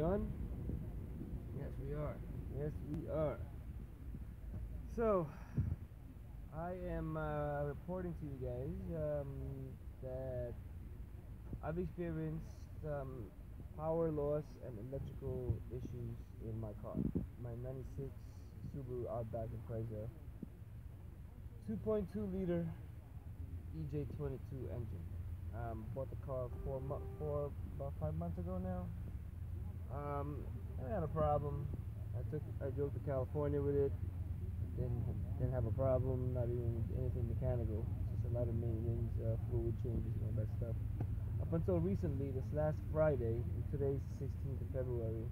on? Yes, we are. Yes, we are. So, I am reporting to you guys that I've experienced power loss and electrical issues in my car. My 96 Subaru Outback Impreza 2.2 liter EJ22 engine. Bought the car about 5 months ago now. I had a problem. I drove to California with it. Didn't have a problem. Not even anything mechanical. Just a lot of maintenance, fluid changes, and all that stuff. Up until recently, this last Friday, and today's 16th of February,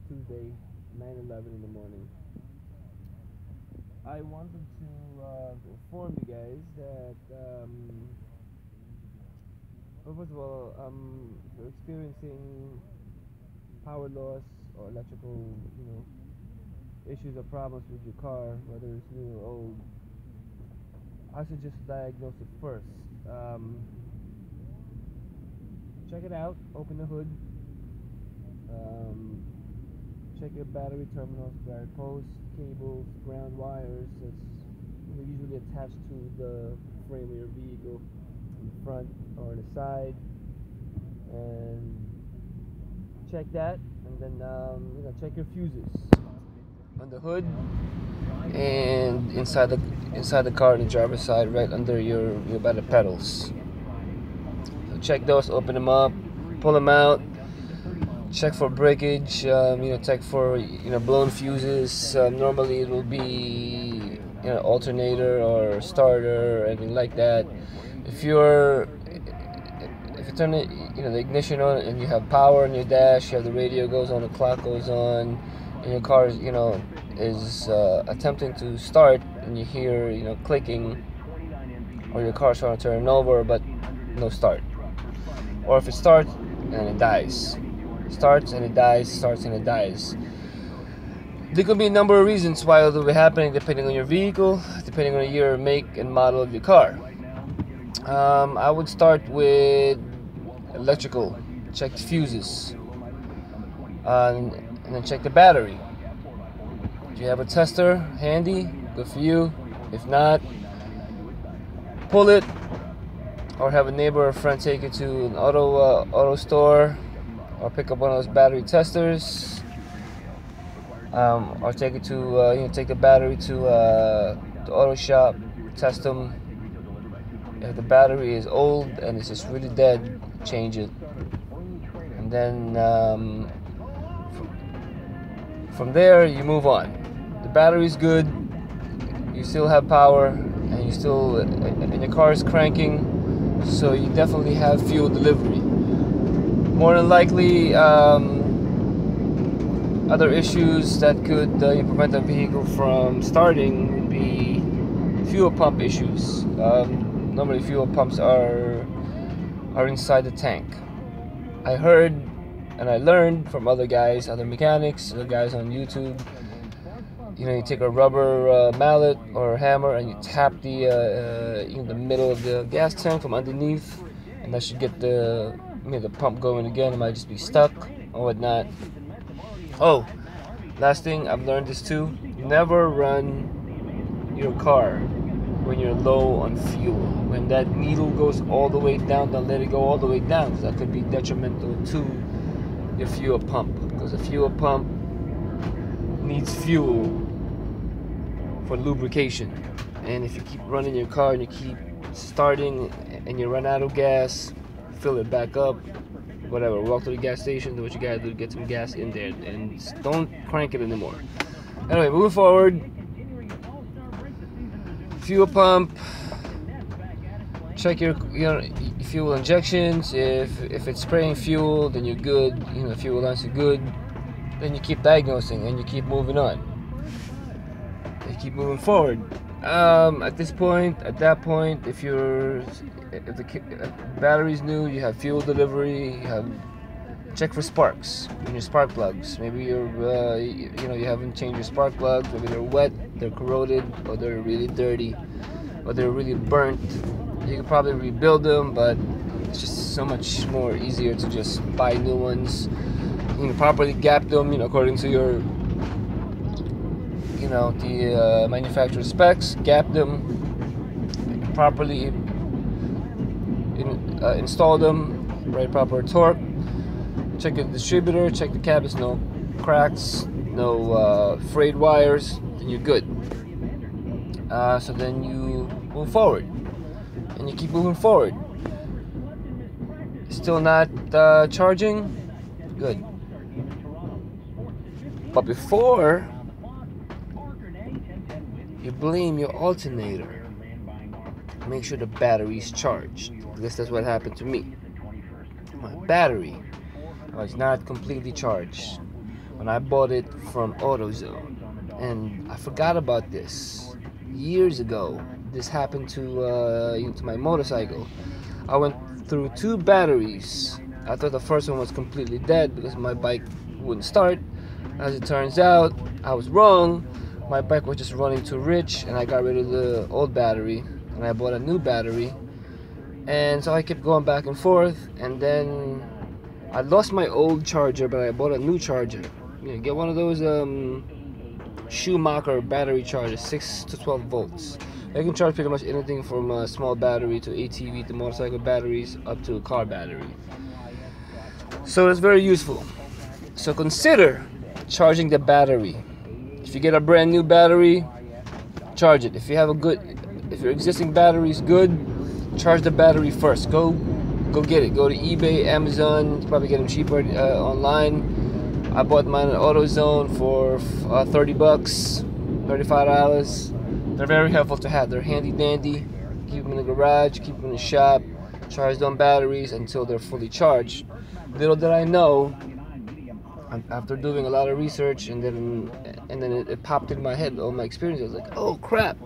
Tuesday, 9:11 in the morning. I wanted to inform you guys that, first of all, if you're experiencing power loss or electrical, issues or problems with your car, whether it's new or old, I suggest diagnose it first. Check it out. Open the hood. Check your battery terminals, battery posts, cables, ground wires that's usually attached to the frame of your vehicle in the front or in the side, and check that, and then check your fuses on the hood and inside the car on the driver's side, right under your by the pedals. So check those, open them up, pull them out. Check for breakage, check for blown fuses. Normally it will be alternator or starter or anything like that. If you turn it, the ignition on and you have power in your dash, you have the radio goes on, the clock goes on, and your car is attempting to start, and you hear clicking, or your car's trying to turn over but no start. Or if it starts and it dies. Starts and it dies, starts and it dies. There could be a number of reasons why it will be happening, depending on your vehicle, depending on the year, make, and model of your car. I would start with electrical. Check the fuses, and then check the battery. If you have a tester handy, good for you. If not, pull it, or have a neighbor or friend take it to an auto store, or pick up one of those battery testers, or take it to take the battery to the auto shop, test them. If the battery is old and it's just really dead, change it. And then from there you move on. The battery's good, you still have power, and your car is cranking, so you definitely have fuel delivery. More than likely, other issues that could prevent a vehicle from starting would be fuel pump issues. Normally fuel pumps are inside the tank. I heard and I learned from other mechanics, other guys on YouTube. You take a rubber mallet or a hammer and you tap the middle of the gas tank from underneath, and that should get the pump going again. It might just be stuck or whatnot. Oh, last thing, I've learned this too. Never run your car when you're low on fuel. When that needle goes all the way down, don't let it go all the way down, because that could be detrimental to your fuel pump. Because a fuel pump needs fuel for lubrication. And if you keep running your car and you keep starting and you run out of gas, fill it back up, whatever, walk to the gas station, do what you gotta do to get some gas in there, and don't crank it anymore. Anyway, moving forward, fuel pump, check your fuel injections. If it's spraying fuel, then you're good. Fuel lines are good. Then you keep diagnosing and you keep moving on. You keep moving forward. At that point, if the battery's new, you have fuel delivery, check for sparks in your spark plugs. Maybe you haven't changed your spark plugs. Maybe they're wet, they're corroded, or they're really dirty, or they're really burnt. You can probably rebuild them, but it's just so much more easier to just buy new ones. properly gap them, according to your, the manufacturer specs. Gap them properly, install them, right, proper torque. Check the distributor, check the cabinets, no cracks, no frayed wires, then you're good. So then you move forward, and you keep moving forward. Still not charging? Good. But before you blame your alternator, make sure the battery's charged. Because that's what happened to me. My battery was not completely charged when I bought it from AutoZone, and I forgot about this. Years ago, this happened to my motorcycle. I went through 2 batteries. I thought the first one was completely dead because my bike wouldn't start. As it turns out, I was wrong. My bike was just running too rich, and I got rid of the old battery and I bought a new battery. And so I kept going back and forth, and then I lost my old charger, but I bought a new charger. Get one of those Schumacher battery chargers, 6 to 12 volts. They can charge pretty much anything from a small battery to ATV to motorcycle batteries up to a car battery. So it's very useful. So consider charging the battery. If you get a brand new battery, charge it. If your existing battery is good, charge the battery first. Go get it. Go to eBay, Amazon. You probably get them cheaper online. I bought mine at AutoZone for $30, $35. They're very helpful to have. They're handy dandy. Keep them in the garage, keep them in the shop. Charge them batteries until they're fully charged. Little did I know, after doing a lot of research, and then it popped in my head, all my experience. I was like, oh crap,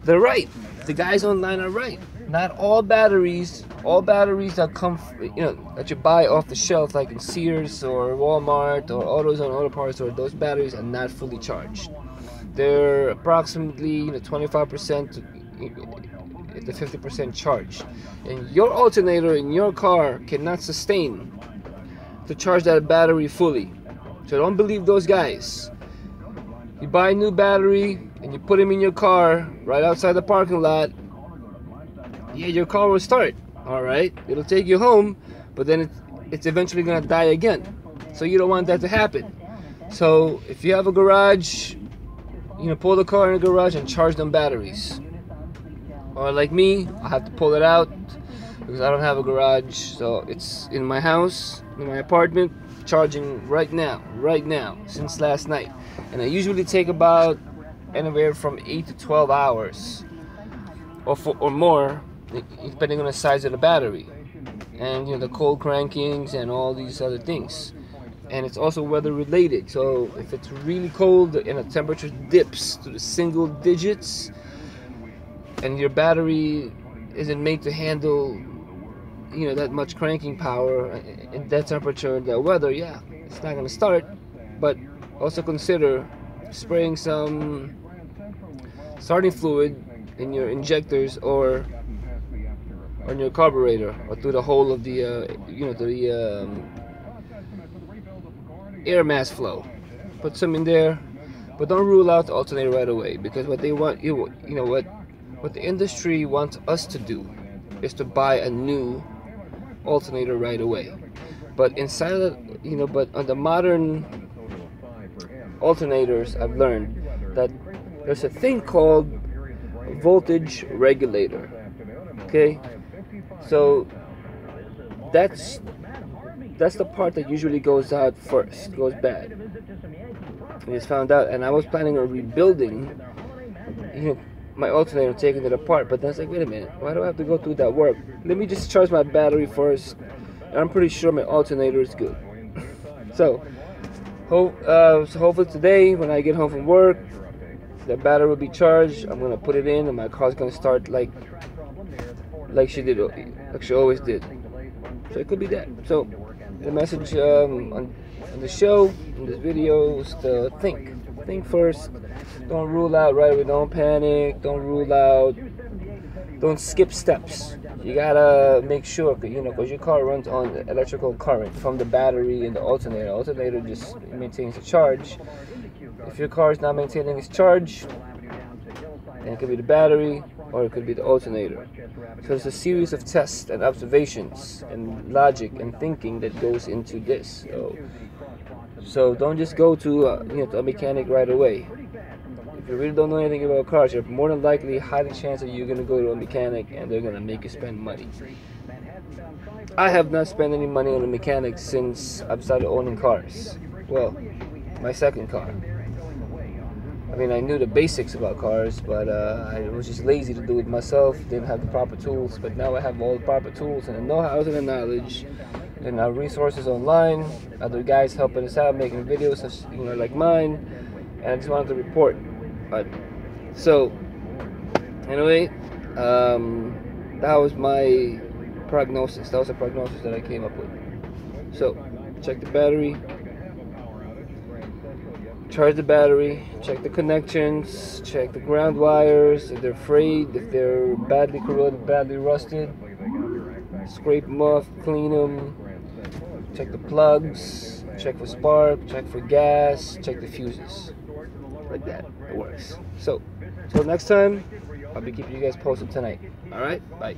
they're right. The guys online are right. Not all batteries that come, that you buy off the shelf, like in Sears or Walmart or AutoZone, Auto Parts Store, those batteries are not fully charged. They're approximately 25% to 50% charged, and your alternator in your car cannot sustain to charge that battery fully. So don't believe those guys. You buy a new battery and you put them in your car right outside the parking lot. Yeah, your car will start, all right? It'll take you home, but then it's eventually gonna die again. So you don't want that to happen. So if you have a garage, pull the car in the garage and charge them batteries. Or like me, I have to pull it out because I don't have a garage. So it's in my house, in my apartment, charging right now, since last night. And I usually take about anywhere from 8 to 12 hours or more, depending on the size of the battery and the cold crankings and all these other things. And it's also weather related. So if it's really cold and the temperature dips to the single digits and your battery isn't made to handle that much cranking power in that temperature and that weather, yeah, it's not going to start. But also consider spraying some starting fluid in your injectors or on your carburetor, or through the hole of the air mass flow. Put some in there, but don't rule out the alternator right away, because what they want, what the industry wants us to do is to buy a new alternator right away. But inside of but on the modern alternators, I've learned that there's a thing called voltage regulator. Okay, so that's the part that usually goes out first, goes bad. And it's found out, and I was planning on rebuilding, my alternator, taking it apart. But then I was like, wait a minute, why do I have to go through that work? Let me just charge my battery first. And I'm pretty sure my alternator is good. So hopefully today, when I get home from work, the battery will be charged. I'm gonna put it in, and my car's gonna start like she did, like she always did. So it could be that. So the message on the show, in this video, was to think first. Don't rule out right away. Don't panic. Don't rule out. Don't skip steps. You gotta make sure, because your car runs on electrical current from the battery and the alternator. The alternator just maintains the charge. If your car is not maintaining its charge, then it could be the battery or it could be the alternator. So it's a series of tests and observations and logic and thinking that goes into this. So don't just go to a mechanic right away. If you really don't know anything about cars, you're more than likely highly chance that you're going to go to a mechanic and they're going to make you spend money. I have not spent any money on a mechanic since I've started owning cars. Well, my second car. I mean, I knew the basics about cars, but I was just lazy to do it myself, didn't have the proper tools, but now I have all the proper tools and the know-how and the knowledge and our resources online, other guys helping us out, making videos like mine, and I just wanted to report. So, anyway, that was my prognosis. That was a prognosis that I came up with. So, check the battery, charge the battery, check the connections, check the ground wires, if they're frayed, if they're badly corroded, badly rusted, scrape them off, clean them, check the plugs, check for spark, check for gas, check the fuses. Like that, it works. So, till next time, I'll be keeping you guys posted tonight. Alright, bye.